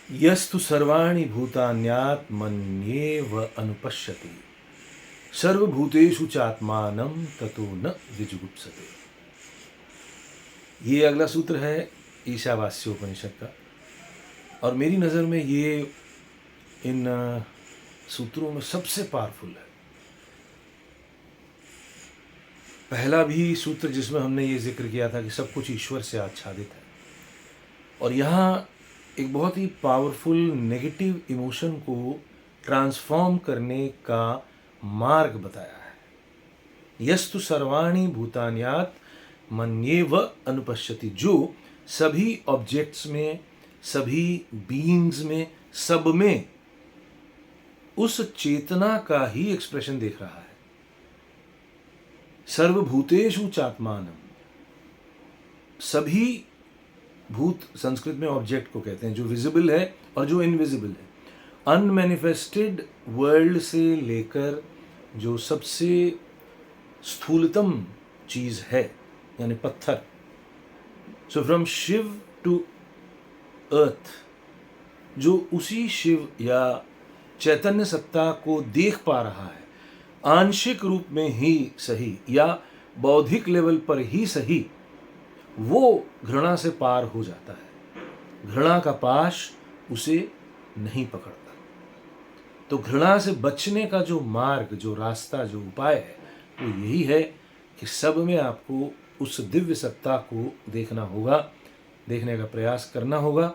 यस्तु सर्वाणि भूतान्यात् मन्येव अनुपश्यति सर्वभूतेषु चात्मानं ततो न विजुगुप्सते। ये अगला सूत्र है ईशावास्योपनिषद का, और मेरी नज़र में ये इन सूत्रों में सबसे पावरफुल है। पहला भी सूत्र जिसमें हमने ये जिक्र किया था कि सब कुछ ईश्वर से आच्छादित है, और यहाँ एक बहुत ही पावरफुल नेगेटिव इमोशन को ट्रांसफॉर्म करने का मार्ग बताया है। यस्तु सर्वाणि भूतान्यात् मन्येव अनुपश्यति, जो सभी ऑब्जेक्ट्स में, सभी बीइंग्स में, सब में उस चेतना का ही एक्सप्रेशन देख रहा है। सर्वभूतेषु चात्मानम, सभी भूत संस्कृत में ऑब्जेक्ट को कहते हैं जो विजिबल है और जो इनविजिबल है। अनमैनिफेस्टेड वर्ल्ड से लेकर जो सबसे स्थूलतम चीज है यानी पत्थर, so from Shiv to earth, जो उसी शिव या चैतन्य सत्ता को देख पा रहा है, आंशिक रूप में ही सही या बौद्धिक लेवल पर ही सही, वो घृणा से पार हो जाता है। घृणा का पाश उसे नहीं पकड़ता। तो घृणा से बचने का जो मार्ग, जो रास्ता, जो उपाय है, वो यही है कि सब में आपको उस दिव्य सत्ता को देखना होगा, देखने का प्रयास करना होगा।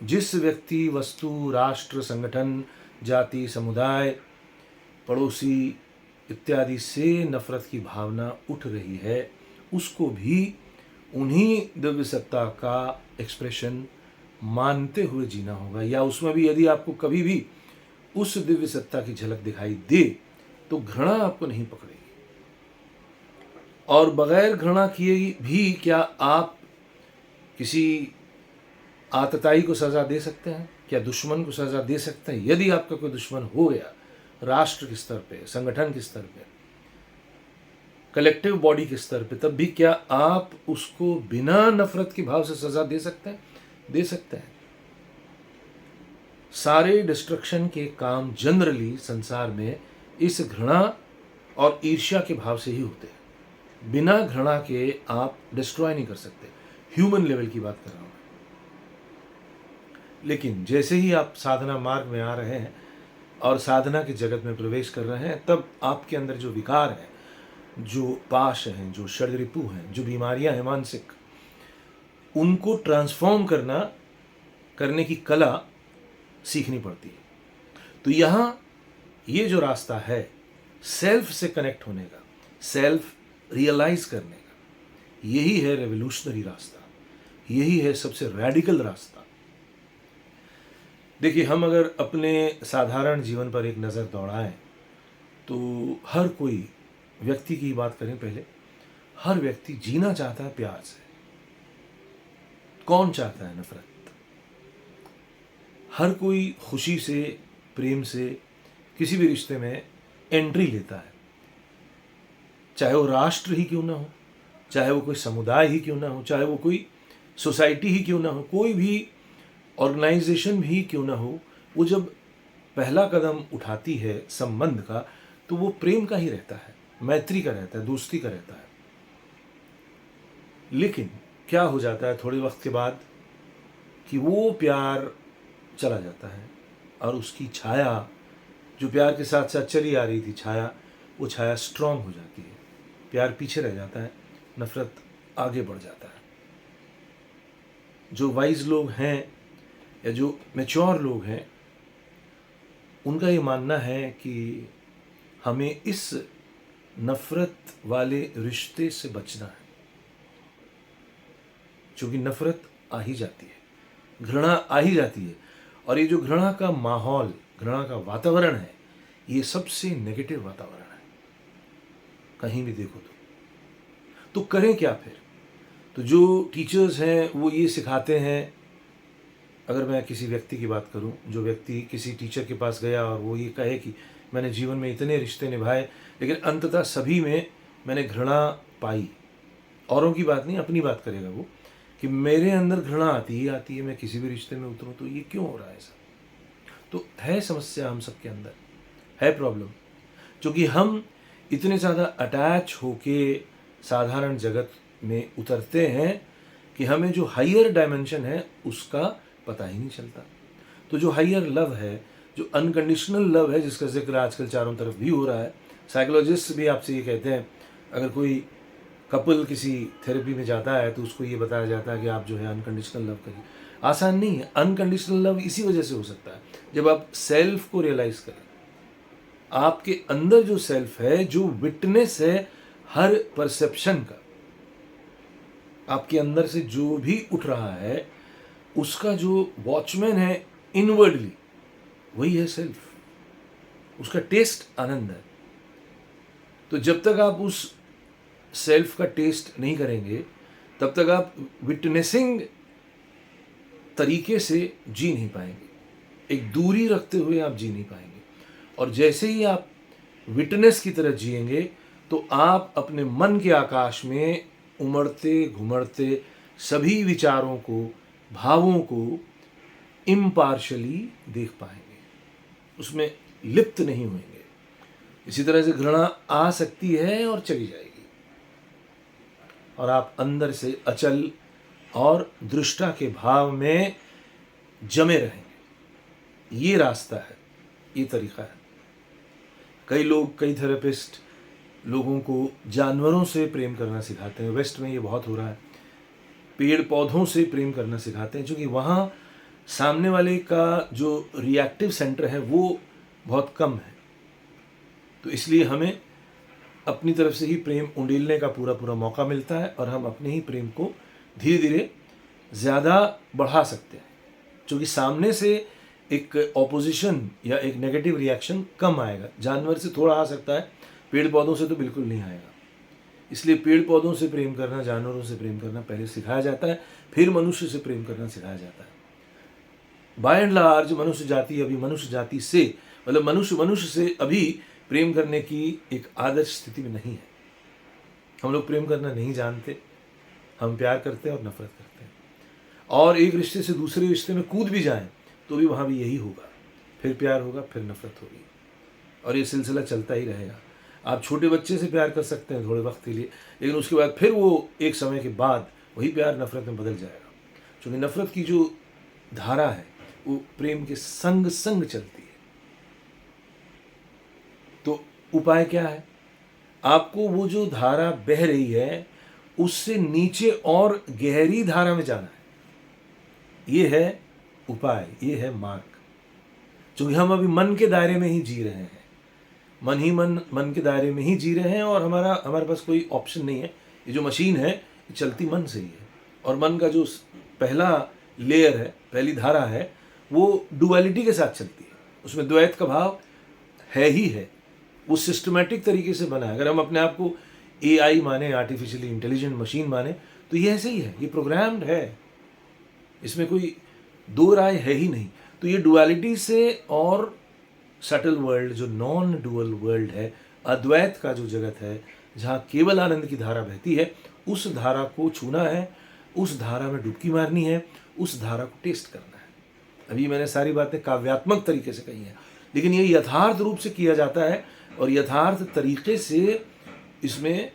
जिस व्यक्ति, वस्तु, राष्ट्र, संगठन, जाति, समुदाय, पड़ोसी इत्यादि से नफरत की भावना उठ रही है, उसको भी उन्हीं दिव्य सत्ता का एक्सप्रेशन मानते हुए जीना होगा। या उसमें भी यदि आपको कभी भी उस दिव्य सत्ता की झलक दिखाई दे तो घृणा आपको नहीं पकड़ेगी। और बगैर घृणा किए भी क्या आप किसी आतताई को सजा दे सकते हैं? क्या दुश्मन को सजा दे सकते हैं? यदि आपका कोई दुश्मन हो गया राष्ट्र के स्तर पे, संगठन के स्तर पे, कलेक्टिव बॉडी के स्तर पे, तब भी क्या आप उसको बिना नफरत के भाव से सजा दे सकते हैं? दे सकते हैं। सारे डिस्ट्रक्शन के काम जनरली संसार में इस घृणा और ईर्ष्या के भाव से ही होते हैं। बिना घृणा के आप डिस्ट्रॉय नहीं कर सकते। ह्यूमन लेवल की बात कर रहा हूं। लेकिन जैसे ही आप साधना मार्ग में आ रहे हैं और साधना के जगत में प्रवेश कर रहे हैं, तब आपके अंदर जो विकार है, जो पाश हैं, जो षड्रिपु हैं, जो बीमारियां हैं मानसिक, उनको ट्रांसफॉर्म करने की कला सीखनी पड़ती है। तो यहाँ ये जो रास्ता है सेल्फ से कनेक्ट होने का, सेल्फ रियलाइज करने का, यही है रेवोल्यूशनरी रास्ता, यही है सबसे रैडिकल रास्ता। देखिए, हम अगर अपने साधारण जीवन पर एक नज़र दौड़ाएं तो हर कोई व्यक्ति की बात करें पहले, हर व्यक्ति जीना चाहता है प्यार से। कौन चाहता है नफरत? हर कोई खुशी से, प्रेम से किसी भी रिश्ते में एंट्री लेता है, चाहे वो राष्ट्र ही क्यों ना हो, चाहे वो कोई समुदाय ही क्यों ना हो, चाहे वो कोई सोसाइटी ही क्यों ना हो, कोई भी ऑर्गेनाइजेशन भी क्यों ना हो। वो जब पहला कदम उठाती है संबंध का, तो वो प्रेम का ही रहता है, मैत्री का रहता है, दोस्ती का रहता है। लेकिन क्या हो जाता है थोड़े वक्त के बाद कि वो प्यार चला जाता है और उसकी छाया, जो प्यार के साथ साथ चली आ रही थी छाया, वो छाया स्ट्रांग हो जाती है, प्यार पीछे रह जाता है, नफरत आगे बढ़ जाता है। जो वाइज लोग हैं या जो मैच्योर लोग हैं, उनका ये मानना है कि हमें इस नफरत वाले रिश्ते से बचना है, क्योंकि नफरत आ ही जाती है, घृणा आ ही जाती है। और ये जो घृणा का माहौल, घृणा का वातावरण है, ये सबसे नेगेटिव वातावरण है, कहीं भी देखो तो करें क्या फिर? तो जो टीचर्स हैं वो ये सिखाते हैं, अगर मैं किसी व्यक्ति की बात करूं, जो व्यक्ति किसी टीचर के पास गया और वो ये कहे कि मैंने जीवन में इतने रिश्ते निभाए लेकिन अंततः सभी में मैंने घृणा पाई, औरों की बात नहीं, अपनी बात करेगा वो, कि मेरे अंदर घृणा आती ही आती है, मैं किसी भी रिश्ते में उतरूं तो ये क्यों हो रहा है ऐसा। तो है समस्या हम सबके अंदर, है प्रॉब्लम, क्योंकि हम इतने ज़्यादा अटैच होके साधारण जगत में उतरते हैं कि हमें जो हायर डायमेंशन है उसका पता ही नहीं चलता। तो जो हायर लव है, जो अनकंडीशनल लव है, जिसका जिक्र आजकल चारों तरफ भी हो रहा है, साइकोलॉजिस्ट भी आपसे ये कहते हैं, अगर कोई कपल किसी थेरेपी में जाता है तो उसको ये बताया जाता है कि आप जो है अनकंडीशनल लव करिए। आसान नहीं है। अनकंडीशनल लव इसी वजह से हो सकता है जब आप सेल्फ को रियलाइज करें। आपके अंदर जो सेल्फ है, जो विटनेस है हर परसेप्शन का, आपके अंदर से जो भी उठ रहा है उसका जो वॉचमैन है इनवर्डली, वही है सेल्फ। उसका टेस्ट आनंद है। तो जब तक आप उस सेल्फ का टेस्ट नहीं करेंगे तब तक आप विटनेसिंग तरीके से जी नहीं पाएंगे। एक दूरी रखते हुए आप जी नहीं पाएंगे। और जैसे ही आप विटनेस की तरह जिएंगे तो आप अपने मन के आकाश में उमड़ते घुमड़ते सभी विचारों को, भावों को इम्पार्शली देख पाएंगे, उसमें लिप्त नहीं होंगे। इसी तरह से घृणा आ सकती है और चली जाएगी और आप अंदर से अचल और दृष्टा के भाव में जमे रहेंगे। ये रास्ता है, ये तरीका है। कई लोग, कई थेरेपिस्ट लोगों को जानवरों से प्रेम करना सिखाते हैं। वेस्ट में ये बहुत हो रहा है। पेड़ पौधों से प्रेम करना सिखाते हैं, क्योंकि वहाँ सामने वाले का जो रिएक्टिव सेंटर है वो बहुत कम है। तो इसलिए हमें अपनी तरफ से ही प्रेम उंडेलने का पूरा पूरा मौका मिलता है और हम अपने ही प्रेम को धीरे धीरे ज़्यादा बढ़ा सकते हैं, क्योंकि सामने से एक ऑपोजिशन या एक नेगेटिव रिएक्शन कम आएगा। जानवर से थोड़ा आ सकता है, पेड़ पौधों से तो बिल्कुल नहीं आएगा। इसलिए पेड़ पौधों से प्रेम करना, जानवरों से प्रेम करना पहले सिखाया जाता है, फिर मनुष्य से प्रेम करना सिखाया जाता है। बाय एंड लार्ज मनुष्य जाति अभी मनुष्य जाति से, मतलब मनुष्य से अभी प्रेम करने की एक आदर्श स्थिति में नहीं है। हम लोग प्रेम करना नहीं जानते। हम प्यार करते हैं और नफरत करते हैं, और एक रिश्ते से दूसरे रिश्ते में कूद भी जाएं तो भी वहाँ भी यही होगा। फिर प्यार होगा, फिर नफरत होगी, और ये सिलसिला चलता ही रहेगा। आप छोटे बच्चे से प्यार कर सकते हैं थोड़े वक्त के लिए, लेकिन उसके बाद फिर वो एक समय के बाद वही प्यार नफरत में बदल जाएगा, क्योंकि नफरत की जो धारा है वो प्रेम के संग संग चलती है। तो उपाय क्या है? आपको वो जो धारा बह रही है उससे नीचे और गहरी धारा में जाना है। ये है उपाय, ये है मार्ग। क्योंकि हम अभी मन के दायरे में ही जी रहे हैं, मन के दायरे में ही जी रहे हैं, और हमारे पास कोई ऑप्शन नहीं है। ये जो मशीन है ये चलती मन से ही है, और मन का जो पहला लेयर है, पहली धारा है, वो डुअलिटी के साथ चलती है। उसमें द्वैत का भाव है ही है। वो सिस्टमेटिक तरीके से बना है। अगर हम अपने आप को AI माने, आर्टिफिशियली इंटेलिजेंट मशीन माने, तो ये ऐसे ही है, ये प्रोग्राम्ड है, इसमें कोई दो राय है ही नहीं। तो ये डुअलिटी से और सटल वर्ल्ड, जो नॉन डुअल वर्ल्ड है, अद्वैत का जो जगत है, जहाँ केवल आनंद की धारा बहती है, उस धारा को छूना है, उस धारा में डुबकी मारनी है, उस धारा को टेस्ट करना है। अभी मैंने सारी बातें काव्यात्मक तरीके से कही हैं, लेकिन ये यथार्थ रूप से किया जाता है, और यथार्थ तरीके से इसमें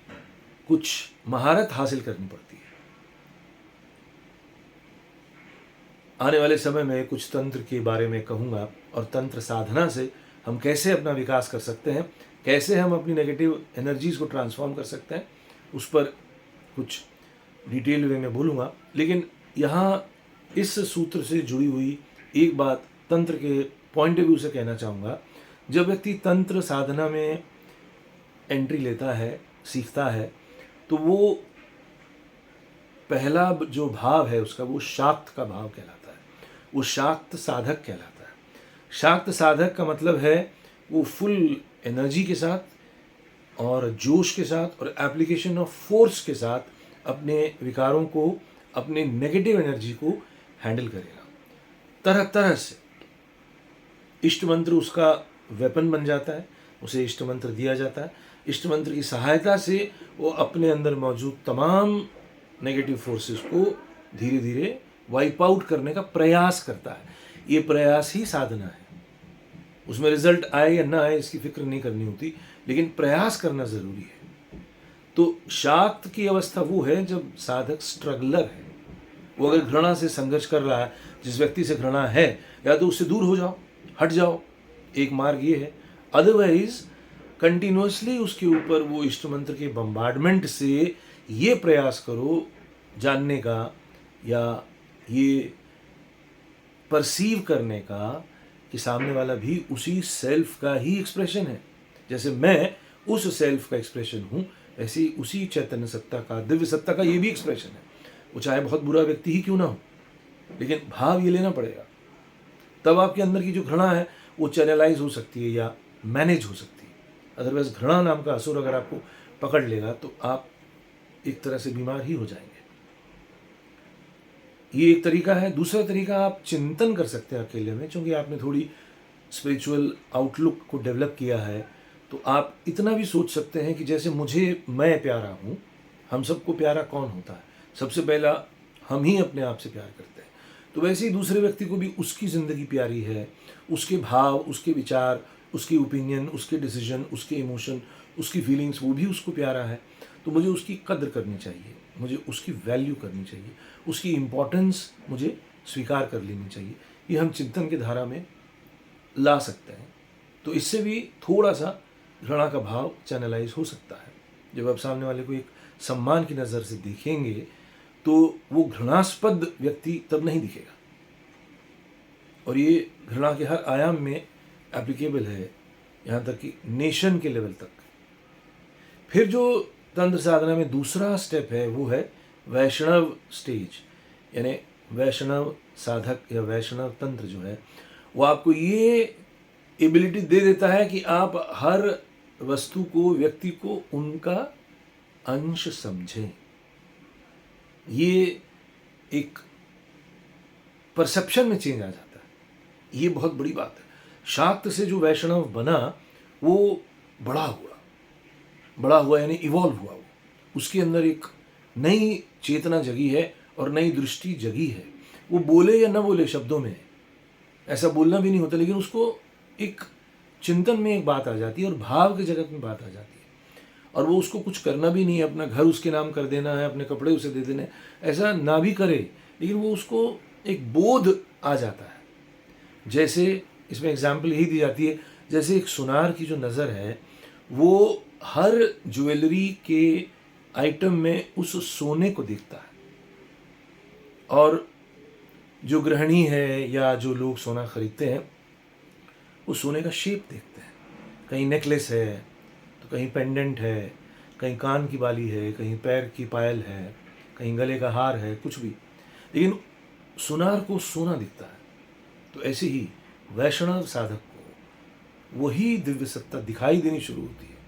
कुछ महारत हासिल करनी पड़ती है। आने वाले समय में कुछ तंत्र के बारे में कहूँगा, और तंत्र साधना से हम कैसे अपना विकास कर सकते हैं, कैसे हम अपनी नेगेटिव एनर्जीज को ट्रांसफॉर्म कर सकते हैं, उस पर कुछ डिटेल वे में बोलूँगा। लेकिन यहाँ इस सूत्र से जुड़ी हुई एक बात तंत्र के पॉइंट ऑफ व्यू से कहना चाहूँगा। जब व्यक्ति तंत्र साधना में एंट्री लेता है, सीखता है, तो वो पहला जो भाव है उसका, वो शाक्त का भाव कहलाता है। वो शाक्त साधक कहलाता है। शाक्त साधक का मतलब है वो फुल एनर्जी के साथ और जोश के साथ और एप्लीकेशन ऑफ फोर्स के साथ अपने विकारों को, अपने नेगेटिव एनर्जी को हैंडल करेगा। तरह तरह से इष्ट मंत्र उसका वेपन बन जाता है, उसे इष्ट मंत्र दिया जाता है। इष्ट मंत्र की सहायता से वो अपने अंदर मौजूद तमाम नेगेटिव फोर्सेस को धीरे धीरे वाइप आउट करने का प्रयास करता है। ये प्रयास ही साधना है। उसमें रिजल्ट आए या ना आए इसकी फिक्र नहीं करनी होती, लेकिन प्रयास करना जरूरी है। तो शाक्त की अवस्था वो है जब साधक स्ट्रगलर है। वो अगर घृणा से संघर्ष कर रहा है, जिस व्यक्ति से घृणा है, या तो उससे दूर हो जाओ, हट जाओ, एक मार्ग ये है। अदरवाइज कंटिन्यूसली उसके ऊपर वो इष्ट मंत्र के बम्बार्डमेंट से ये प्रयास करो जानने का या ये परसीव करने का कि सामने वाला भी उसी सेल्फ का ही एक्सप्रेशन है। जैसे मैं उस सेल्फ का एक्सप्रेशन हूँ, ऐसे ही उसी चैतन्य सत्ता का, दिव्य सत्ता का ये भी एक्सप्रेशन है। वो चाहे बहुत बुरा व्यक्ति ही क्यों ना हो, लेकिन भाव ये लेना पड़ेगा। तब आपके अंदर की जो घृणा है वो चैनलाइज हो सकती है या मैनेज हो सकती है। अदरवाइज घृणा नाम का असुर अगर आपको पकड़ लेगा तो आप एक तरह से बीमार ही हो जाएंगे। ये एक तरीका है। दूसरा तरीका, आप चिंतन कर सकते हैं अकेले में, क्योंकि आपने थोड़ी स्पिरिचुअल आउटलुक को डेवलप किया है, तो आप इतना भी सोच सकते हैं कि जैसे मुझे मैं प्यारा हूँ, हम सबको प्यारा कौन होता है? सबसे पहला हम ही अपने आप से प्यार करते हैं। तो वैसे ही दूसरे व्यक्ति को भी उसकी ज़िंदगी प्यारी है, उसके भाव, उसके विचार, उसकी ओपिनियन, उसके डिसीजन, उसके इमोशन, उसकी फीलिंग्स, वो भी उसको प्यारा है। तो मुझे उसकी कद्र करनी चाहिए, मुझे उसकी वैल्यू करनी चाहिए, उसकी इम्पोर्टेंस मुझे स्वीकार कर लेनी चाहिए। ये हम चिंतन की धारा में ला सकते हैं। तो इससे भी थोड़ा सा घृणा का भाव चैनलाइज हो सकता है। जब आप सामने वाले को एक सम्मान की नज़र से देखेंगे तो वो घृणास्पद व्यक्ति तब नहीं दिखेगा। और ये घृणा के हर आयाम में एप्लीकेबल है, यहाँ तक कि नेशन के लेवल तक। फिर जो तंत्र साधना में दूसरा स्टेप है वो है वैष्णव स्टेज, यानी वैष्णव साधक या वैष्णव तंत्र जो है वो आपको ये एबिलिटी दे देता है कि आप हर वस्तु को, व्यक्ति को उनका अंश समझें। ये एक परसेप्शन में चेंज आ जाता है। ये बहुत बड़ी बात है। शाक्त से जो वैष्णव बना वो बड़ा हुआ यानी इवॉल्व हुआ। वो उसके अंदर एक नई चेतना जगी है और नई दृष्टि जगी है। वो बोले या ना बोले शब्दों में, ऐसा बोलना भी नहीं होता, लेकिन उसको एक चिंतन में एक बात आ जाती है और भाव के जगत में बात आ जाती है। और वो उसको कुछ करना भी नहीं है, अपना घर उसके नाम कर देना है, अपने कपड़े उसे दे देने, ऐसा ना भी करे, लेकिन वो उसको एक बोध आ जाता है। जैसे इसमें एग्जाम्पल यही दी जाती है, जैसे एक सुनार की जो नज़र है वो हर ज्वेलरी के आइटम में उस सोने को देखता है। और जो गृहिणी है या जो लोग सोना खरीदते हैं वो सोने का शेप देखते हैं। कहीं नेकलेस है तो कहीं पेंडेंट है, कहीं कान की बाली है, कहीं पैर की पायल है, कहीं गले का हार है, कुछ भी, लेकिन सुनार को सोना दिखता है। तो ऐसे ही वैष्णव साधक को वही दिव्य सत्ता दिखाई देनी शुरू होती है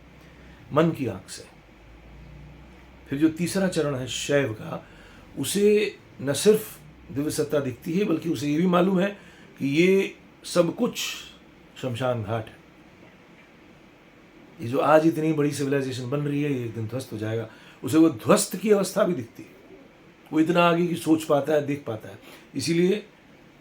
मन की आंख से। फिर जो तीसरा चरण है शैव का, उसे न सिर्फ दिव्य सत्ता दिखती है बल्कि उसे ये भी मालूम है कि ये सब कुछ शमशान घाट है। ये जो आज इतनी बड़ी सिविलाइजेशन बन रही है ये एक दिन ध्वस्त हो जाएगा। उसे वो ध्वस्त की अवस्था भी दिखती है। वो इतना आगे की सोच पाता है, देख पाता है। इसीलिए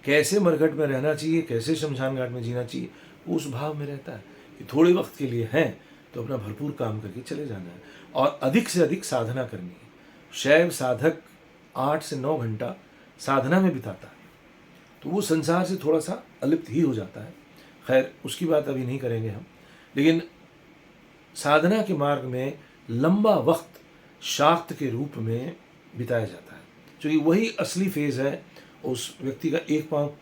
कैसे मरघट में रहना चाहिए, कैसे शमशान घाट में जीना चाहिए, वो उस भाव में रहता है कि थोड़े वक्त के लिए हैं तो अपना भरपूर काम करके चले जाना है और अधिक से अधिक साधना करनी है। शैव साधक 8 से 9 घंटा साधना में बिताता है तो वो संसार से थोड़ा सा अलिप्त ही हो जाता है। खैर उसकी बात अभी नहीं करेंगे हम, लेकिन साधना के मार्ग में लंबा वक्त शाक्त के रूप में बिताया जाता है, क्योंकि वही असली फेज है। उस व्यक्ति का एक पाँव,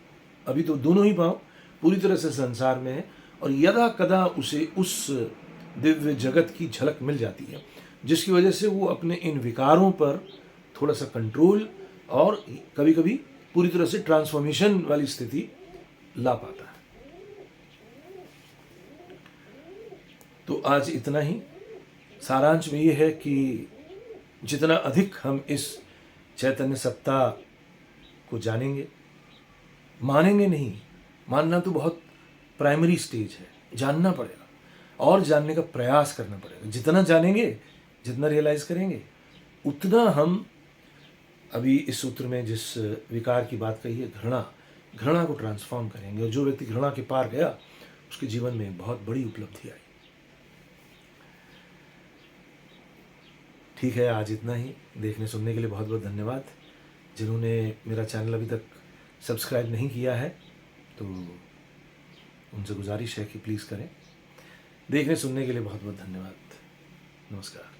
अभी तो दोनों ही पाँव पूरी तरह से संसार में है और यदा कदा उसे उस दिव्य जगत की झलक मिल जाती है, जिसकी वजह से वो अपने इन विकारों पर थोड़ा सा कंट्रोल और कभी कभी पूरी तरह से ट्रांसफॉर्मेशन वाली स्थिति ला पाता है। तो आज इतना ही। सारांश में ये है कि जितना अधिक हम इस चैतन्य सत्ता को जानेंगे, मानेंगे नहीं, मानना तो बहुत प्राइमरी स्टेज है, जानना पड़ेगा और जानने का प्रयास करना पड़ेगा। जितना जानेंगे, जितना रियलाइज करेंगे, उतना हम अभी इस सूत्र में जिस विकार की बात कही है, घृणा को ट्रांसफॉर्म करेंगे, और जो व्यक्ति घृणा के पार गया उसके जीवन में बहुत बड़ी उपलब्धि आई। ठीक है, आज इतना ही। देखने सुनने के लिए बहुत बहुत धन्यवाद। जिन्होंने मेरा चैनल अभी तक सब्सक्राइब नहीं किया है तो उनसे गुजारिश है कि प्लीज़ करें। देखने सुनने के लिए बहुत बहुत धन्यवाद। नमस्कार।